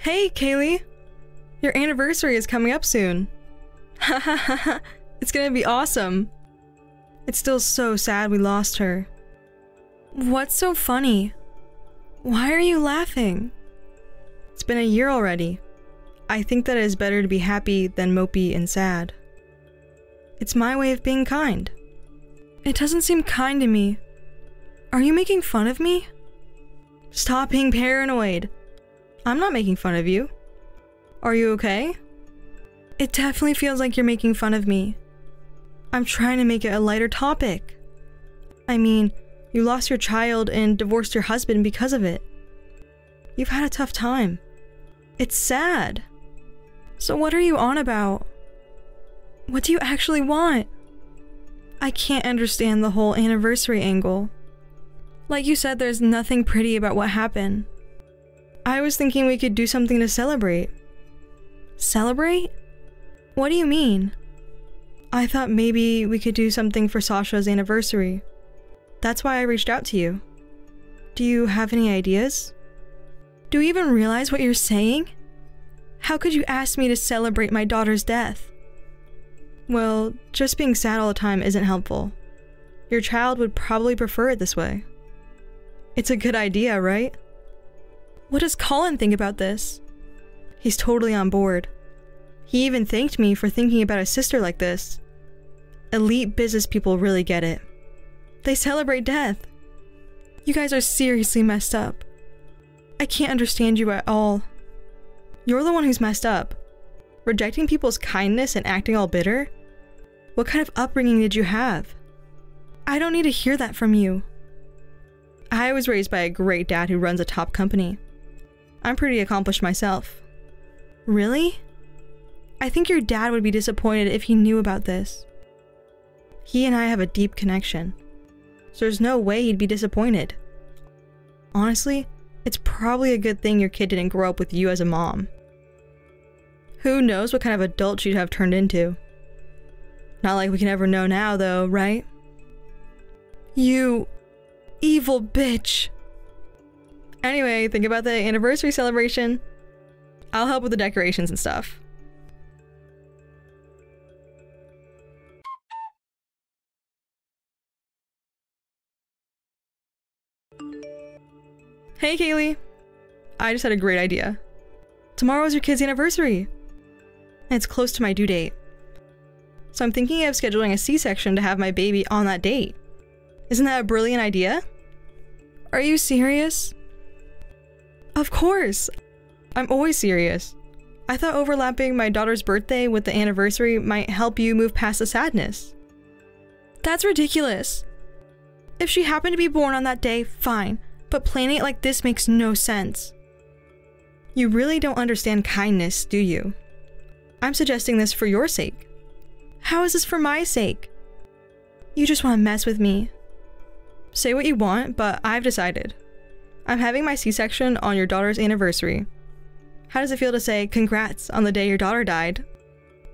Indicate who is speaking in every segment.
Speaker 1: Hey, Kaylee! Your anniversary is coming up soon. Hahaha, it's gonna be awesome. It's still so sad we lost her. What's so funny? Why are you laughing? It's been a year already. I think that it is better to be happy than mopey and sad. It's my way of being kind. It doesn't seem kind to me. Are you making fun of me? Stop being paranoid. I'm not making fun of you. Are you okay? It definitely feels like you're making fun of me. I'm trying to make it a lighter topic. I mean, you lost your child and divorced your husband because of it. You've had a tough time. It's sad. So what are you on about? What do you actually want? I can't understand the whole anniversary angle. Like you said, there's nothing pretty about what happened. I was thinking we could do something to celebrate. Celebrate? What do you mean? I thought maybe we could do something for Sasha's anniversary. That's why I reached out to you. Do you have any ideas? Do you even realize what you're saying? How could you ask me to celebrate my daughter's death? Well, just being sad all the time isn't helpful. Your child would probably prefer it this way. It's a good idea, right? What does Colin think about this? He's totally on board. He even thanked me for thinking about a sister like this. Elite business people really get it. They celebrate death. You guys are seriously messed up. I can't understand you at all. You're the one who's messed up. Rejecting people's kindness and acting all bitter? What kind of upbringing did you have? I don't need to hear that from you. I was raised by a great dad who runs a top company. I'm pretty accomplished myself. Really? I think your dad would be disappointed if he knew about this. He and I have a deep connection, so there's no way he'd be disappointed. Honestly, it's probably a good thing your kid didn't grow up with you as a mom. Who knows what kind of adult she'd have turned into. Not like we can ever know now, though, right? You evil bitch. Anyway, think about the anniversary celebration. I'll help with the decorations and stuff. Hey, Kaylee. I just had a great idea. Tomorrow's your kid's anniversary. And it's close to my due date. So I'm thinking of scheduling a C-section to have my baby on that date. Isn't that a brilliant idea? Are you serious? Of course. I'm always serious. I thought overlapping my daughter's birthday with the anniversary might help you move past the sadness. That's ridiculous. If she happened to be born on that day, fine. But planning it like this makes no sense. You really don't understand kindness, do you? I'm suggesting this for your sake. How is this for my sake? You just want to mess with me. Say what you want, but I've decided. I'm having my C-section on your daughter's anniversary. How does it feel to say congrats on the day your daughter died?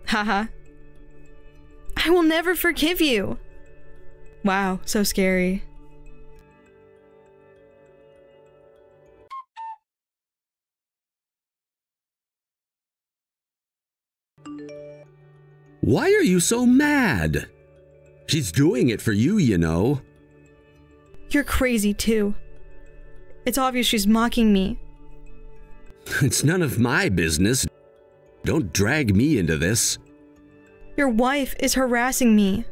Speaker 1: Haha. I will never forgive you! Wow, so scary.
Speaker 2: Why are you so mad? She's doing it for you, you know.
Speaker 1: You're crazy too. It's obvious she's mocking me.
Speaker 2: It's none of my business. Don't drag me into this.
Speaker 1: Your wife is harassing me.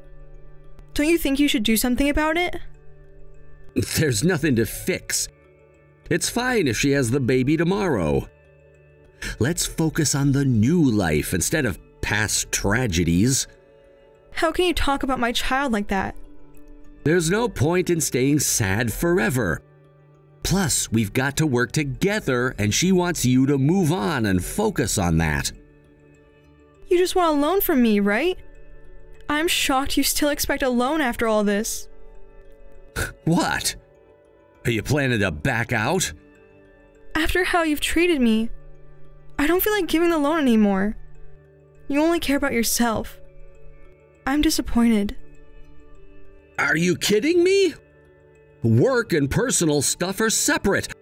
Speaker 1: Don't you think you should do something about it?
Speaker 2: There's nothing to fix. It's fine if she has the baby tomorrow. Let's focus on the new life instead of past tragedies.
Speaker 1: How can you talk about my child like that?
Speaker 2: There's no point in staying sad forever. Plus, we've got to work together, and she wants you to move on and focus on that.
Speaker 1: You just want a loan from me, right? I'm shocked you still expect a loan after all this.
Speaker 2: What? Are you planning to back out?
Speaker 1: After how you've treated me, I don't feel like giving the loan anymore. You only care about yourself. I'm disappointed.
Speaker 2: Are you kidding me? Work and personal stuff are separate.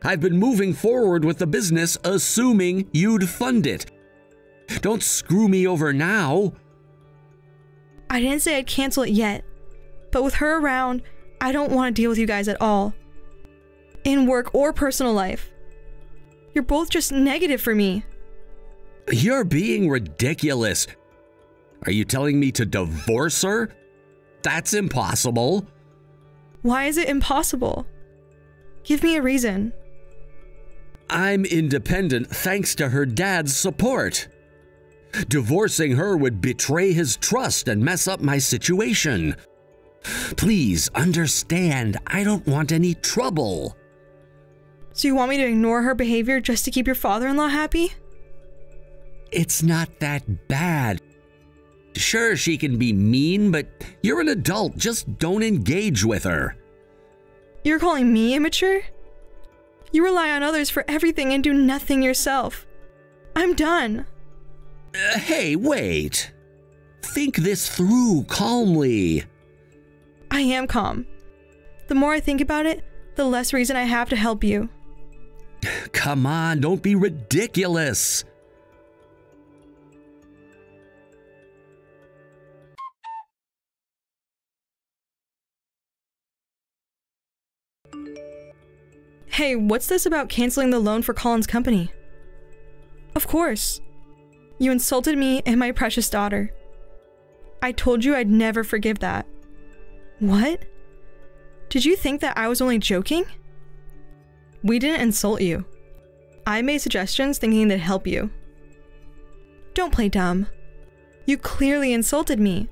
Speaker 2: I've been moving forward with the business assuming you'd fund it. Don't screw me over now.
Speaker 1: I didn't say I'd cancel it yet, but with her around, I don't want to deal with you guys at all. In work or personal life. You're both just negative for me.
Speaker 2: You're being ridiculous. Are you telling me to divorce her? That's impossible.
Speaker 1: Why is it impossible? Give me a reason.
Speaker 2: I'm independent thanks to her dad's support. Divorcing her would betray his trust and mess up my situation. Please understand, I don't want any trouble.
Speaker 1: So you want me to ignore her behavior just to keep your father-in-law happy?
Speaker 2: It's not that bad. Sure, she can be mean, but you're an adult. Just don't engage with her.
Speaker 1: You're calling me immature? You rely on others for everything and do nothing yourself. I'm done.
Speaker 2: Hey, wait. Think this through calmly.
Speaker 1: I am calm. The more I think about it, the less reason I have to help you.
Speaker 2: Come on, don't be ridiculous.
Speaker 1: Hey, what's this about canceling the loan for Colin's company? Of course. You insulted me and my precious daughter. I told you I'd never forgive that. What? Did you think that I was only joking? We didn't insult you. I made suggestions thinking they'd help you. Don't play dumb. You clearly insulted me.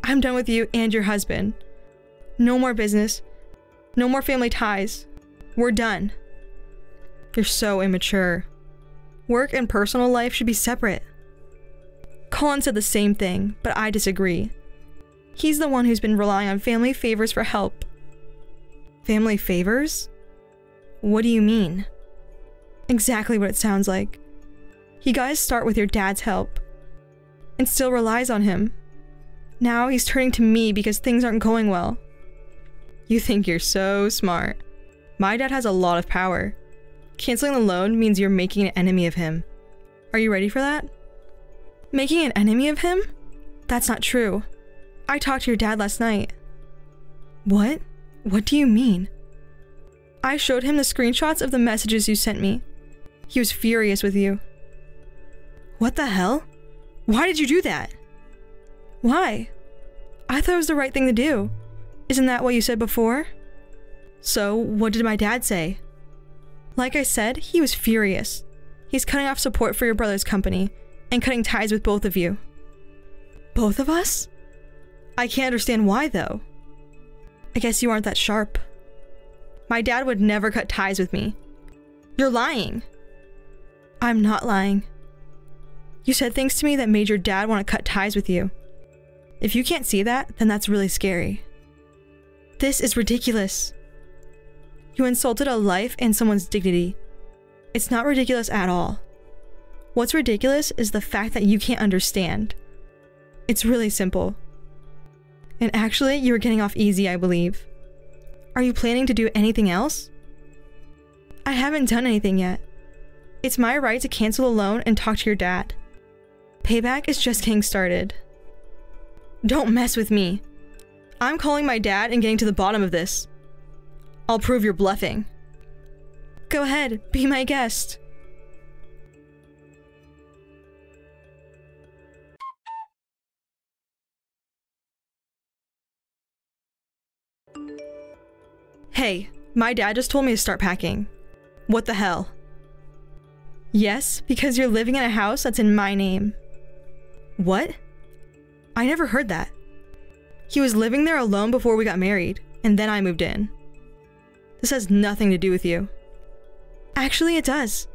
Speaker 1: I'm done with you and your husband. No more business. No more family ties. We're done. You're so immature. Work and personal life should be separate. Colin said the same thing, but I disagree. He's the one who's been relying on family favors for help. Family favors? What do you mean? Exactly what it sounds like. He got his start with your dad's help, and still relies on him. Now he's turning to me because things aren't going well. You think you're so smart. My dad has a lot of power. Canceling the loan means you're making an enemy of him. Are you ready for that? Making an enemy of him? That's not true. I talked to your dad last night. What? What do you mean? I showed him the screenshots of the messages you sent me. He was furious with you. What the hell? Why did you do that? Why? I thought it was the right thing to do. Isn't that what you said before? So, what did my dad say? Like I said, he was furious. He's cutting off support for your brother's company and cutting ties with both of you. Both of us? I can't understand why, though. I guess you aren't that sharp. My dad would never cut ties with me. You're lying. I'm not lying. You said things to me that made your dad want to cut ties with you. If you can't see that, then that's really scary. This is ridiculous. You insulted a life and someone's dignity. It's not ridiculous at all. What's ridiculous is the fact that you can't understand. It's really simple. And actually, you were getting off easy, I believe. Are you planning to do anything else? I haven't done anything yet. It's my right to cancel the loan and talk to your dad. Payback is just getting started. Don't mess with me. I'm calling my dad and getting to the bottom of this. I'll prove you're bluffing. Go ahead, be my guest. Hey, my dad just told me to start packing. What the hell? Yes, because you're living in a house that's in my name. What? I never heard that. He was living there alone before we got married, and then I moved in. This has nothing to do with you. Actually, it does.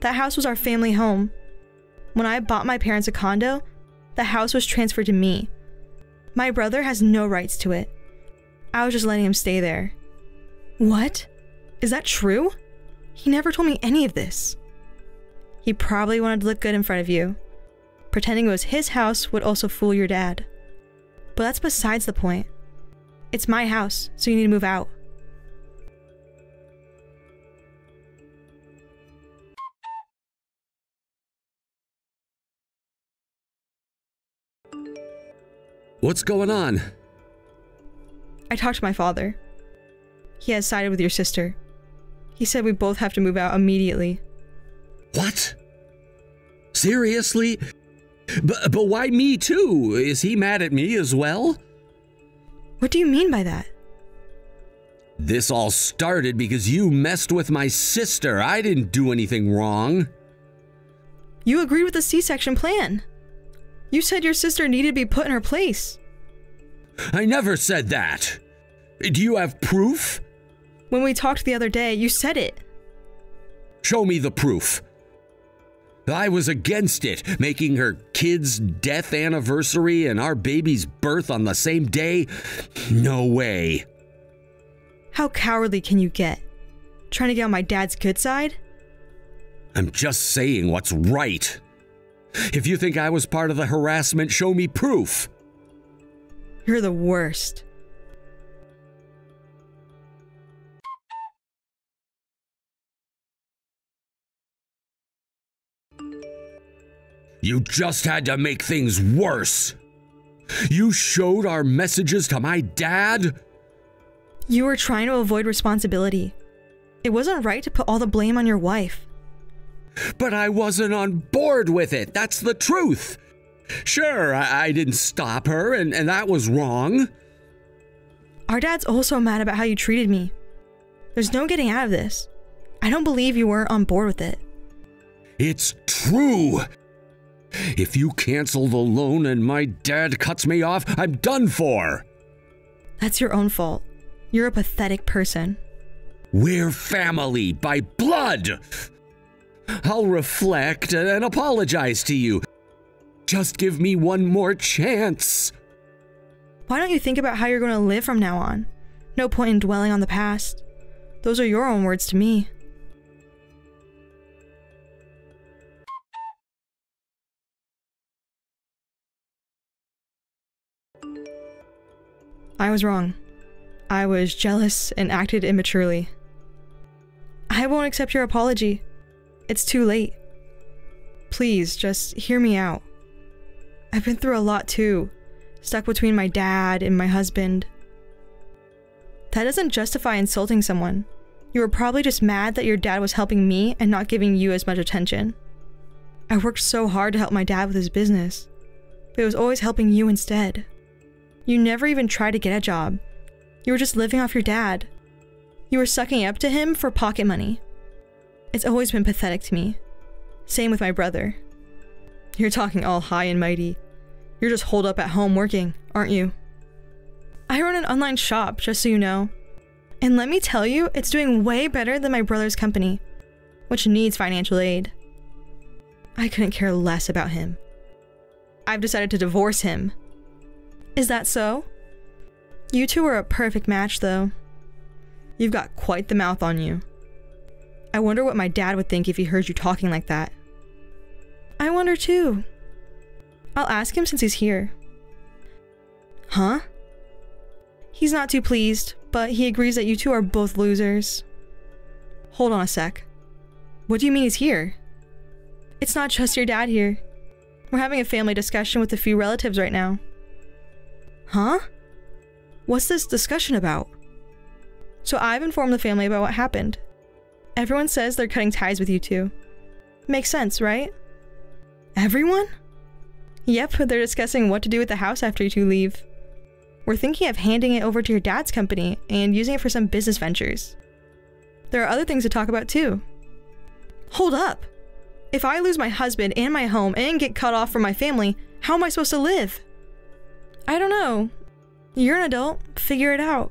Speaker 1: That house was our family home. When I bought my parents a condo, the house was transferred to me. My brother has no rights to it. I was just letting him stay there. What? Is that true? He never told me any of this. He probably wanted to look good in front of you. Pretending it was his house would also fool your dad. But that's besides the point. It's my house, so you need to move out.
Speaker 2: What's going on?
Speaker 1: I talked to my father. He has sided with your sister. He said we both have to move out immediately.
Speaker 2: What? Seriously? But why me too? Is he mad at me as well?
Speaker 1: What do you mean by that?
Speaker 2: This all started because you messed with my sister. I didn't do anything wrong.
Speaker 1: You agreed with the C-section plan. You said your sister needed to be put in her place.
Speaker 2: I never said that. Do you have proof?
Speaker 1: When we talked the other day, you said it.
Speaker 2: Show me the proof. I was against it, making her kid's death anniversary and our baby's birth on the same day. No way.
Speaker 1: How cowardly can you get? Trying to get on my dad's good side?
Speaker 2: I'm just saying what's right. If you think I was part of the harassment, show me proof.
Speaker 1: You're the worst.
Speaker 2: You just had to make things worse. You showed our messages to my dad?
Speaker 1: You were trying to avoid responsibility. It wasn't right to put all the blame on your wife.
Speaker 2: But I wasn't on board with it. That's the truth. Sure, I didn't stop her, and that was wrong.
Speaker 1: Our dad's also mad about how you treated me. There's no getting out of this. I don't believe you weren't on board with it.
Speaker 2: It's true. If you cancel the loan and my dad cuts me off, I'm done for.
Speaker 1: That's your own fault. You're a pathetic person.
Speaker 2: We're family by blood. I'll reflect and apologize to you. Just give me one more chance.
Speaker 1: Why don't you think about how you're going to live from now on? No point in dwelling on the past. Those are your own words to me. I was wrong. I was jealous and acted immaturely. I won't accept your apology. It's too late. Please, just hear me out. I've been through a lot too, stuck between my dad and my husband. That doesn't justify insulting someone. You were probably just mad that your dad was helping me and not giving you as much attention. I worked so hard to help my dad with his business, but it was always helping you instead. You never even tried to get a job. You were just living off your dad. You were sucking up to him for pocket money. It's always been pathetic to me. Same with my brother. You're talking all high and mighty. You're just holed up at home working, aren't you? I run an online shop, just so you know. And let me tell you, it's doing way better than my brother's company, which needs financial aid. I couldn't care less about him. I've decided to divorce him. Is that so? You two are a perfect match, though. You've got quite the mouth on you. I wonder what my dad would think if he heard you talking like that. I wonder too. I'll ask him since he's here. Huh? He's not too pleased, but he agrees that you two are both losers. Hold on a sec. What do you mean he's here? It's not just your dad here. We're having a family discussion with a few relatives right now. Huh? What's this discussion about? So I've informed the family about what happened. Everyone says they're cutting ties with you two. Makes sense, right? Everyone? Yep, they're discussing what to do with the house after you two leave. We're thinking of handing it over to your dad's company and using it for some business ventures. There are other things to talk about too. Hold up! If I lose my husband and my home and get cut off from my family, how am I supposed to live? I don't know. You're an adult. Figure it out.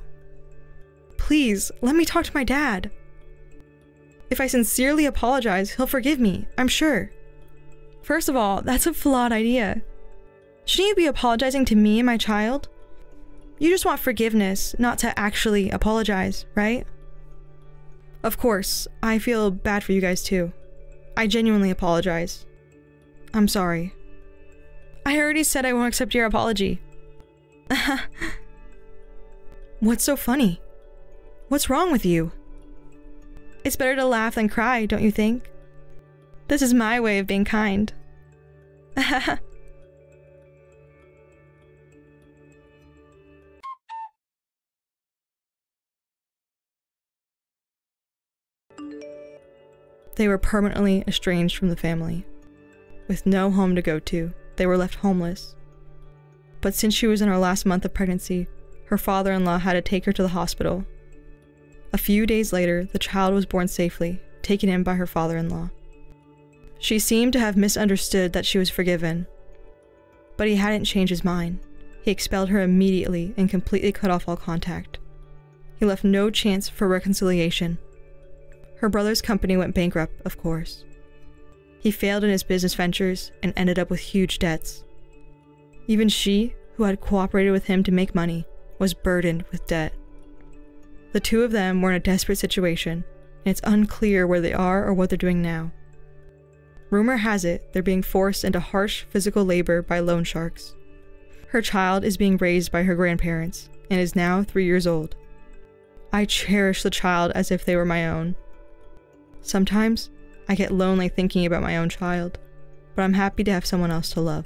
Speaker 1: Please, let me talk to my dad. If I sincerely apologize, he'll forgive me, I'm sure. First of all, that's a flawed idea. Shouldn't you be apologizing to me and my child? You just want forgiveness, not to actually apologize, right? Of course, I feel bad for you guys too. I genuinely apologize. I'm sorry. I already said I won't accept your apology. What's so funny? What's wrong with you? It's better to laugh than cry, don't you think? This is my way of being kind. They were permanently estranged from the family. With no home to go to, they were left homeless. But since she was in her last month of pregnancy, her father-in-law had to take her to the hospital. A few days later, the child was born safely, taken in by her father-in-law. She seemed to have misunderstood that she was forgiven, but he hadn't changed his mind. He expelled her immediately and completely cut off all contact. He left no chance for reconciliation. Her brother's company went bankrupt, of course. He failed in his business ventures and ended up with huge debts. Even she, who had cooperated with him to make money, was burdened with debt. The two of them were in a desperate situation, and it's unclear where they are or what they're doing now. Rumor has it they're being forced into harsh physical labor by loan sharks. Her child is being raised by her grandparents and is now 3 years old. I cherish the child as if they were my own. Sometimes I get lonely thinking about my own child, but I'm happy to have someone else to love.